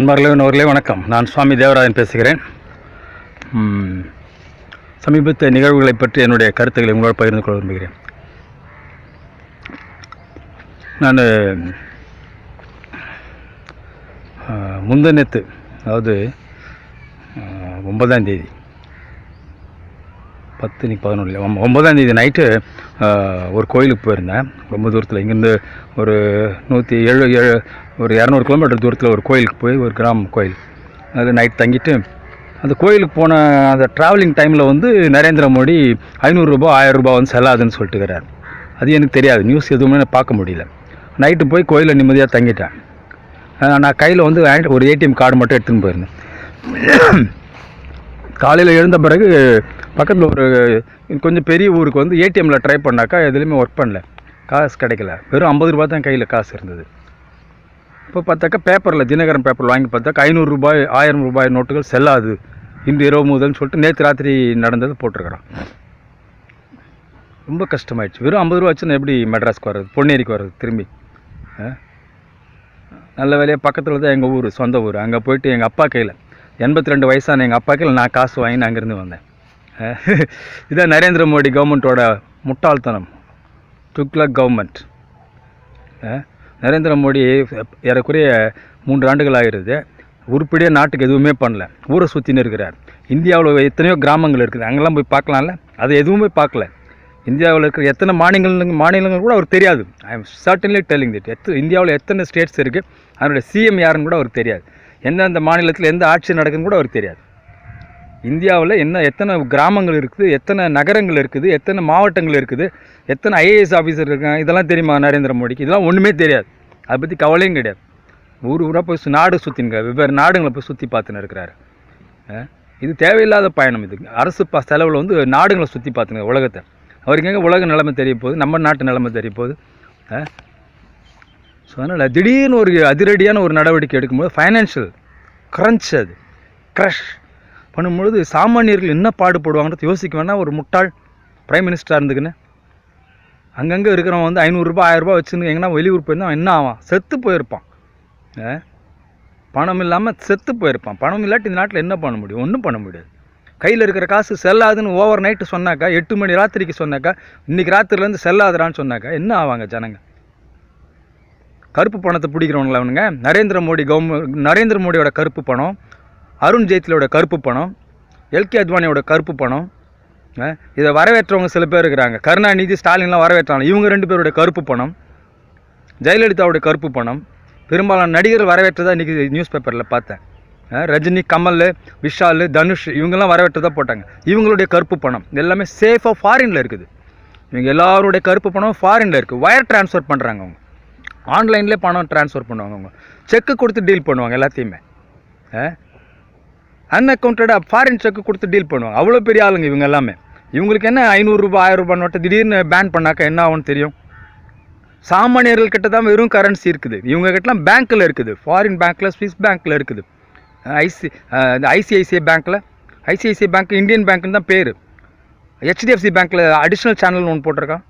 அன்பார்களே வணக்கம். நான் சுவாமி தேவராஜன் பேசுகிறேன். சமீபத்திய நிகழ்வுகளை பற்றி என்னுடைய கருத்துக்களை உங்களோடு பகிர்ந்து கொள்ள விரும்புகிறேன். நான் முந்தநேற்று, அதாவது 9ஆம் தேதி 9ஆம் தேதி நைட்டு ஒரு கோயிலுக்கு போயிருந்தேன். ரொம்ப தூரத்தில், இங்கேருந்து ஒரு 200 கிலோமீட்டர் தூரத்தில் ஒரு கோயிலுக்கு போய், ஒரு கிராம கோயில், அதில் நைட் தங்கிட்டு அந்த கோயிலுக்கு போன அந்த ட்ராவலிங் டைமில் நரேந்திர மோடி 500 ரூபா 1000 ரூபா செல்லாதுன்னு சொல்லிட்டுக்கிறார். அது எனக்கு தெரியாது, நியூஸ் எதுவுமே நான் பார்க்க முடியல. நைட்டு போய் கோயிலில் நிம்மதியாக தங்கிட்டேன். நான் கையில் ஒரு ஏடிஎம் கார்டு மட்டும் எடுத்துன்னு போயிருந்தேன். காலையில் எழுந்த பிறகு பக்கத்தில் ஒரு கொஞ்சம் பெரிய ஊருக்கு ஏடிஎம்மில் ட்ரை பண்ணாக்கா எதுலேயுமே ஒர்க் பண்ணல, காசு கிடைக்கல. வெறும் 50 ரூபா தான் கையில் காசு இருந்தது. இப்போ பார்த்தாக்கா பேப்பரில், தினகரன் பேப்பரில் வாங்கி பார்த்தாக்கா 500 ரூபாய் 1000 ரூபாய் நோட்டுகள் செல்லாது இன்று இரவு முதல்னு சொல்லிட்டு நேற்று ராத்திரி நடந்தது போட்டிருக்கிறான். ரொம்ப கஷ்டமாயிடுச்சு. வெறும் 50 ரூபா வச்சுன்னா எப்படி மெட்ராஸ்க்கு வர்றது, பொன்னேரிக்கு வர்றது திரும்பி? நல்ல வேலையாக பக்கத்தில் தான் எங்கள் ஊர், சொந்த ஊர். அங்கே போயிட்டு எங்கள் அப்பா கையில், 82 வயசான எங்கள் அப்பா கையில் நான் காசு வாங்கி அங்கேருந்து வந்தேன். இதான் நரேந்திர மோடி கவர்மெண்ட்டோட முட்டாள்தனம், துக்ளக் கவர்மெண்ட். நரேந்திர மோடி ஏறக்குறைய 3 ஆண்டுகள் ஆகிருது. உருப்படியாக நாட்டுக்கு எதுவுமே பண்ணல, ஊரை சுற்றின்னு இருக்கிறார். இந்தியாவில் எத்தனையோ கிராமங்கள் இருக்குது, அங்கெல்லாம் போய் பார்க்கலாம்ல, அதை எதுவுமே பார்க்கல. இந்தியாவில் இருக்கிற எத்தனை மாநிலங்கள் கூட அவருக்கு தெரியாது. ஐ எம் சர்டன்லி டெல்லிங் திட். இந்தியாவில் எத்தனை ஸ்டேட்ஸ் இருக்குது, அதனுடைய சிஎம் யாருன்னு கூட அவருக்கு தெரியாது. எந்தெந்த மாநிலத்தில் எந்த ஆட்சி நடக்குதுன்னு கூட அவருக்கு தெரியாது. இந்தியாவில் எத்தனை கிராமங்கள் இருக்குது, எத்தனை நகரங்கள் இருக்குது, எத்தனை மாவட்டங்கள் இருக்குது, எத்தனை ஐஏஎஸ் ஆஃபீஸர் இருக்காங்க, இதெல்லாம் தெரியுமா நரேந்திர மோடிக்கு? இதெல்லாம் ஒன்றுமே தெரியாது. அதை பற்றி கவலையும் கிடையாது. ஊராக போய் நாடு சுற்றினுங்க, வெவ்வேறு நாடுகளை போய் சுற்றி பார்த்துன்னு இருக்கிறாரு. இது தேவையில்லாத பயணம். இது அரசு செலவில் நாடுகளை சுற்றி பார்த்துங்க, உலகத்தை. அவருக்கு எங்கே உலக நிலைமை தெரிய போகுது, நம்ம நாட்டு நிலைமை தெரிய போகுது. ஸோ அதனால் திடீர்னு ஒரு அதிரடியான ஒரு நடவடிக்கை எடுக்கும்போது ஃபைனான்ஷியல் க்ரன்ச், அது க்ரஷ் பண்ணும்பொழுது சாமானியர்கள் என்ன பாடுபடுவாங்கன்றது யோசிக்க வேணாம். ஒரு முட்டாள் பிரைம் மினிஸ்டராக இருந்துக்குன்னு அங்கங்கே இருக்கிறவன் 500 ரூபா 1000 ரூபா வச்சுன்னு எங்கன்னா வெளியூர் போயிருந்தான் என்ன ஆவான்? செத்து போயிருப்பான். பணம் இல்லாமல் செத்து போயிருப்பான். பணம் இல்லாட்டி இந்த நாட்டில் என்ன பண்ண முடியும்? ஒன்றும் பண்ண முடியாது. கையில் இருக்கிற காசு செல்லாதுன்னு ஓவர் நைட்டு சொன்னாக்கா, 8 மணி ராத்திரிக்கு சொன்னாக்கா, இன்றைக்கி ராத்திரிலேருந்து செல்லாதுறான்னு சொன்னாக்கா என்ன ஆவாங்க ஜனங்க? கருப்பு பணத்தை பிடிக்கிறவங்கள அவனுங்க. நரேந்திர மோடியோட கருப்பு பணம், அருண் ஜேட்லியோட கருப்பு பணம், எல்கே அத்வானியோட கருப்பு பணம். இதை வரவேற்றவங்க சில பேர் இருக்கிறாங்க. கருணாநிதி, ஸ்டாலின்லாம் வரவேற்றாங்க. இவங்க 2 பேருடைய கருப்பு பணம், ஜெயலலிதாவுடைய கருப்பு பணம். பெரும்பாலான நடிகர்கள் வரவேற்றதாக இன்றைக்கி நியூஸ் பேப்பரில் பார்த்தேன். ரஜினி, கமல், விஷால், தனுஷ் இவங்கெல்லாம் வரவேற்றதாக போட்டாங்க. இவங்களுடைய கருப்பு பணம் எல்லாமே சேஃபாக ஃபாரினில் இருக்குது. இவங்க எல்லாருடைய கருப்பு பணம் ஃபாரினில் இருக்குது. வயர் ட்ரான்ஸ்ஃபர் பண்ணுறாங்க. அவங்க ஆன்லைன்லேயே பணம் ட்ரான்ஸ்ஃபர் பண்ணுவாங்க. அவங்க செக்கு கொடுத்து டீல் பண்ணுவாங்க எல்லாத்தையுமே. அன்அக்கௌண்டடாக ஃபாரின் செக்கு கொடுத்து டீல் பண்ணுவாங்க. அவ்வளோ பெரிய ஆளுங்க இவங்க எல்லாமே. இவங்களுக்கு என்ன 500 ரூபா 1000 ரூபா நோட்டை திடீர்னு பேன் பண்ணாக்கா என்ன ஆகும்னு தெரியும்? சாமானியர்கள் கிட்ட தான் வெறும் கரன்சி இருக்குது. இவங்க கிட்டலாம் பேங்க்கில் இருக்குது. ஃபாரின் பேங்க்கில், ஸ்விஸ் பேங்க்கில் இருக்குது. ஐசிஐசிஐ பேங்க் இந்தியன் பேங்க்னு தான் பேர். ஹெச்டிஎஃப்சி பேங்க்கில் அடிஷ்னல் சேனல்னு ஒன்று போட்டிருக்கான்.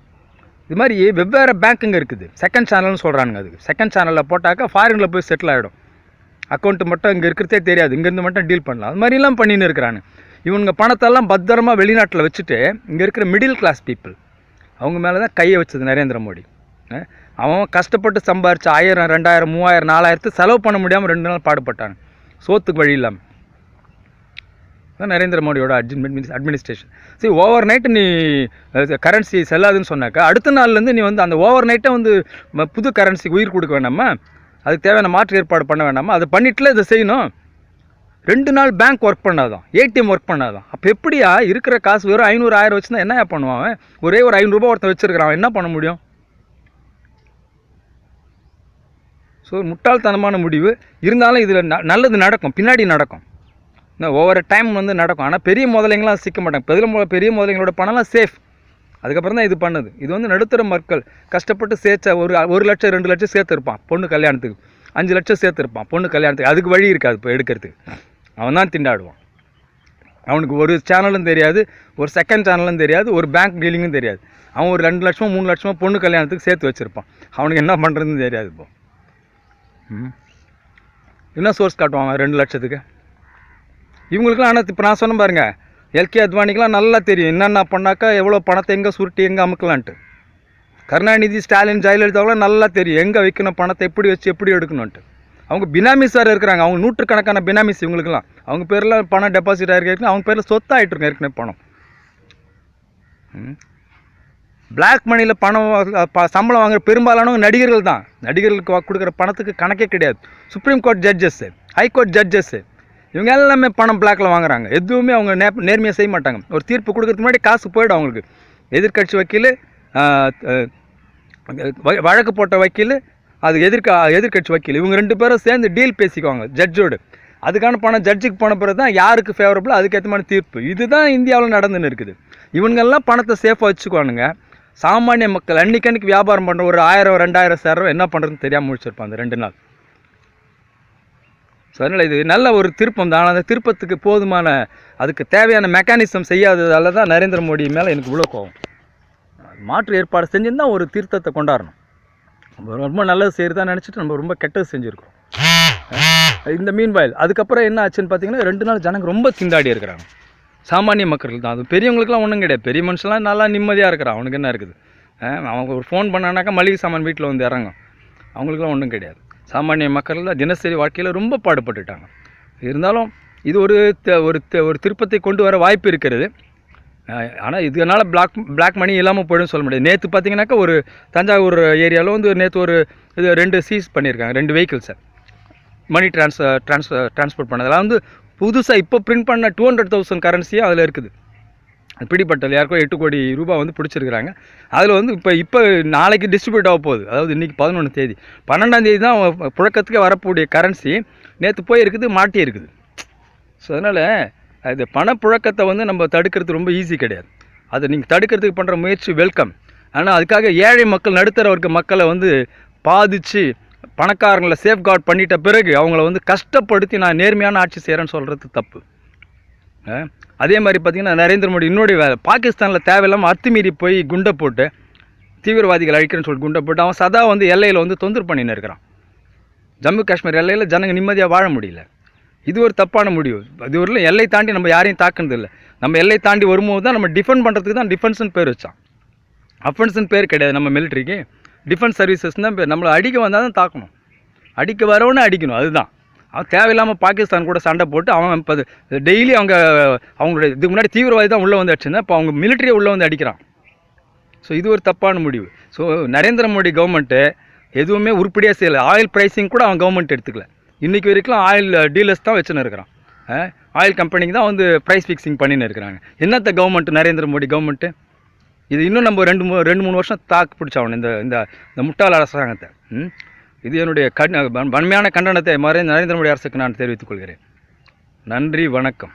இது மாதிரி வெவ்வேறு பேங்க்குங்க இருக்குது. செகண்ட் சேனல்னு சொல்கிறானுங்க. அதுக்கு செகண்ட் சேனலில் போட்டாக்கா ஃபாரினில் போய் செட்டில் ஆகிடும். அக்கௌண்ட்டு மட்டும் இங்கே இருக்கிறதே தெரியாது, இங்கேருந்து மட்டும் டீல் பண்ணலாம். அது மாதிரிலாம் பண்ணின்னு இருக்கிறாங்க. இவங்க பணத்தெல்லாம் பத்திரமாக வெளிநாட்டில் வச்சுட்டு இங்கே இருக்கிற மிடில் கிளாஸ் பீப்புள் அவங்க மேலே தான் கையை வச்சது நரேந்திர மோடி. அவன் கஷ்டப்பட்டு சம்பாரிச்சு 1000 2000 3000 4000 செலவு பண்ண முடியாமல் 2 நாள் பாடுபட்டாங்க, சோத்துக்கு வழி இல்லாமல். நரேந்திர மோடியோட அட்மினிஸ்ட்ரேஷன். சரி, ஓவர் நைட்டு நீ கரன்சி செல்லாதுன்னு சொன்னாக்கா, அடுத்த நாள்லேருந்து நீ அந்த ஓவர் நைட்டை புது கரன்சிக்கு உயிர் கொடுக்க வேண்டாமா? அதுக்கு தேவையான மாற்று ஏற்பாடு பண்ண வேண்டாமா? அதை பண்ணிட்டுல இதை செய்யணும். 2 நாள் பேங்க் ஒர்க் பண்ணாதான், ஏடிஎம் ஒர்க் பண்ணாதான். அப்போ எப்படியா இருக்கிற காசு வெறும் 500 1000 வச்சுருந்தா என்ன பண்ணுவான்? ஒரே ஒரு 500 ரூபா ஒருத்தன் வச்சுருக்கிறான், என்ன பண்ண முடியும்? ஸோ முட்டாள்தனமான முடிவு. இருந்தாலும் இதில் நல்லது நடக்கும், பின்னாடி நடக்கும். ஒவ்வொரு டைம் நடக்கும். ஆனால் பெரிய முதலைங்களாம் சிக்க மாட்டாங்க. பெரிய முதலைங்களோட பணம்லாம் சேஃப். அதுக்கப்புறம் தான் இது பண்ணுது. இது நடுத்தர மக்கள் கஷ்டப்பட்டு சேர்த்த ஒரு 1 லட்சம் 2 லட்சம் சேர்த்துருப்பான் பொண்ணு கல்யாணத்துக்கு, 5 லட்சம் சேர்த்துருப்பான் பொண்ணு கல்யாணத்துக்கு. அதுக்கு வழி இருக்காது இப்போ எடுக்கிறதுக்கு. அவன் தான் திண்டாடுவான். அவனுக்கு ஒரு சேனலும் தெரியாது, ஒரு செகண்ட் சேனலும் தெரியாது, ஒரு பேங்க் டீலிங்கும் தெரியாது. அவன் ஒரு 2 லட்சமோ 3 லட்சமோ பொண்ணு கல்யாணத்துக்கு சேர்த்து வச்சுருப்பான். அவனுக்கு என்ன பண்ணுறதுன்னு தெரியாது இப்போ. என்ன சோர்ஸ் காட்டுவாங்க 2 லட்சத்துக்கு? இவங்களுக்குலாம் ஆனால் இப்போ நான் சொன்ன பாருங்க, எல்கே அத்வானிக்கெலாம் நல்லா தெரியும் என்னென்ன பண்ணாக்கா எவ்வளோ பணத்தை எங்கே சுருட்டி எங்கே அமுக்கலான்ட்டு. கருணாநிதி, ஸ்டாலின், ஜெயலலிதாவெலாம் நல்லா தெரியும் எங்கே வைக்கணும், பணத்தை எப்படி வச்சு எப்படி எடுக்கணுன்ட்டு. அவங்க பினாமிஸ் வேறு இருக்கிறாங்க, அவங்க நூற்றுக்கணக்கான பினாமிஸ் இவங்களுக்குலாம். அவங்க பேரில் பணம் டெபாசிட் ஆகிருக்கு, அவங்க பேரில் சொத்தாகிட்டு இருக்கு ஏற்கனவே பணம். பிளாக் மணியில் பணம் சம்பளம் வாங்குற பெரும்பாலானவங்க நடிகர்கள் தான். நடிகர்களுக்கு கொடுக்குற பணத்துக்கு கணக்கே கிடையாது. Supreme court judges, high court judges, இவங்க எல்லாமே பணம் பிளாக்ல வாங்குறாங்க. எதுவுமே அவங்க நேர்மையாக செய்ய மாட்டாங்க. ஒரு தீர்ப்பு கொடுக்கறதுக்கு முன்னாடி காசு போய்டும் அவங்களுக்கு. எதிர்கட்சி வக்கீல், வழக்கு போட்ட வக்கீல், அது எதிர்கட்சி வக்கீல், இவங்க 2 பேரும் சேர்ந்து டீல் பேசிக்குவாங்க ஜட்ஜோடு. அதுக்கான பணம் ஜட்ஜுக்கு போன பிறகு தான் யாருக்கு ஃபேவரபிள் அதுக்கேற்ற மாதிரி தீர்ப்பு. இதுதான் இந்தியாவில் நடந்துன்னு இருக்குது. இவங்கெல்லாம் பணத்தை சேஃபாக வச்சுக்குவானுங்க. சாமானிய மக்கள் அன்றைக்கன்னைக்கு வியாபாரம் பண்ணுற ஒரு 1000 2000 சேரம் என்ன பண்ணுறதுன்னு தெரியாமல் முடிச்சிருப்பான் அந்த 2 நாள். ஸோ அதனால் இது நல்ல ஒரு திருப்பம் தான். ஆனால் அந்த திருப்பத்துக்கு போதுமான அதுக்கு தேவையான மெக்கானிசம் செய்யாததால் தான் நரேந்திர மோடி மேலே எனக்கு இவ்வளோ கோவம். மாற்று ஏற்பாடு செஞ்சுருந்தால் ஒரு திருத்தத்தை கொண்டாடணும். நம்ம ரொம்ப நல்லது செய்கிறதா நினச்சிட்டு நம்ம ரொம்ப கெட்டது செஞ்சுருக்கோம். இந்த மீன்வாயில் அதுக்கப்புறம் என்ன ஆச்சுன்னு பார்த்தீங்கன்னா 2 நாள் ஜனங்க ரொம்ப திண்டாடி இருக்கிறாங்க. சாமானிய மக்கள் தான். அது பெரியவங்களுக்குலாம் ஒன்றும் கிடையாது. பெரிய மனுஷன்லாம் நல்லா நிம்மதியாக இருக்கிறான். அவனுக்கு என்ன இருக்குது? அவங்க ஒரு ஃபோன் பண்ணானாக்கா மளிகை சாமான் வீட்டில் வந்து இறங்கும். அவங்களுக்குலாம் ஒன்றும் கிடையாது. சாமானிய மக்கள் தான் தினசரி வாழ்க்கையில் ரொம்ப பாடுபட்டுட்டாங்க. இருந்தாலும் இது ஒரு திருப்பத்தை கொண்டு வர வாய்ப்பு இருக்கிறது. ஆனால் இதனால் பிளாக் மணி இல்லாமல் போய்டும் சொல்ல முடியாது. நேற்று பார்த்தீங்கன்னாக்கா ஒரு தஞ்சாவூர் ஏரியாவில் வந்து நேற்று இது 2 சீஸ் பண்ணியிருக்காங்க, 2 வெஹிக்கிள்ஸை மணி டிரான்ஸ்போர்ட் பண்ணதெல்லாம் வந்து புதுசாக இப்போ பிரிண்ட் பண்ண 200,000 கரன்சியாக அதில் இருக்குது. பிடிப்பட்டது யாருக்கோ 8 கோடி ரூபாய் வந்து பிடிச்சிருக்கிறாங்க. அதில் வந்து இப்போ நாளைக்கு டிஸ்ட்ரிபியூட் ஆக போகுது. அதாவது இன்றைக்கி 11 தேதி, 12ஆம் தேதி தான் புழக்கத்துக்கே வரக்கூடிய கரன்சி நேற்று போய் இருக்குது, மாட்டி இருக்குது. ஸோ அதனால் அது பணப்புழக்கத்தை வந்து நம்ம தடுக்கிறது ரொம்ப ஈஸி கிடையாது. அதை நீங்கள் தடுக்கிறதுக்கு பண்ணுற முயற்சி வெல்கம். ஆனால் அதுக்காக ஏழை மக்கள், நடுத்தர வர்க்க மக்களை வந்து பாதித்து பணக்காரங்களை சேஃப்கார்ட் பண்ணிட்ட பிறகு அவங்கள வந்து கஷ்டப்படுத்தி நான் நேர்மையான ஆட்சி செய்கிறேன்னு சொல்கிறது தப்பு. அதே மாதிரி பார்த்திங்கன்னா நரேந்திர மோடி இன்னொரு வேலை, பாகிஸ்தானில் தேவையில்லாமல் அத்துமீறி போய் குண்டை போட்டு தீவிரவாதிகள் அழிக்கிறேன்னு சொல்லிட்டு குண்டை போட்டு அவன் சதா வந்து எல்லையில் வந்து தொந்தரவு பண்ணின்னு இருக்கிறான். ஜம்மு காஷ்மீர் எல்லையில் ஜனங்க நிம்மதியாக வாழ முடியல. இது ஒரு தப்பான முடிவு. இது ஒரு எல்லை தாண்டி நம்ம யாரையும் தாக்குனது இல்லை. நம்ம எல்லை தாண்டி வரும்போது தான் நம்ம டிஃபெண்ட் பண்ணுறதுக்கு தான் டிஃபென்ஸ்னு பேர் வச்சான். அஃபென்ஸ்னு பேர் கிடையாது நம்ம மிலிட்ரிக்கு. டிஃபென்ஸ் சர்வீசஸ் தான் பேர். நம்மளை அடிக்க வந்தால் தான் தாக்கணும், அடிக்க வரவனே அடிக்கணும். அதுதான். அவன் தேவையில்லாமல் பாகிஸ்தான் கூட சண்டை போட்டு அவன் இப்போ டெய்லி அவங்களுடைய இதுக்கு முன்னாடி தீவிரவாதி தான் உள்ளே வந்து அடிச்சிருந்தா இப்போ அவங்க மிலிட்ரியை உள்ளே வந்து அடிக்கிறான். ஸோ இது ஒரு தப்பான முடிவு. ஸோ நரேந்திர மோடி கவர்மெண்ட்டு எதுவுமே உருப்படியாக செய்யலை. ஆயில் ப்ரைஸிங் கூட அவன் கவர்மெண்ட் எடுத்துக்கல. இன்றைக்கி வரைக்கும் ஆயில் டீலர்ஸ் தான் வச்சுன்னு இருக்கிறான். ஆயில் கம்பெனிக்கு தான் வந்து ப்ரைஸ் ஃபிக்ஸிங் பண்ணின்னு இருக்கிறாங்க. என்னத்த கவர்மெண்ட்டு நரேந்திர மோடி கவர்மெண்ட்டு? இது இன்னும் நம்ம 2-3 வருஷம் தாக்கு பிடிச்சாகணும் இந்த முட்டாள் அரசாங்கத்தை. இது என்னுடைய வன்மையான கண்டனத்தை நரேந்திர மோடி அரசுக்கு நான் தெரிவித்துக் கொள்கிறேன். நன்றி, வணக்கம்.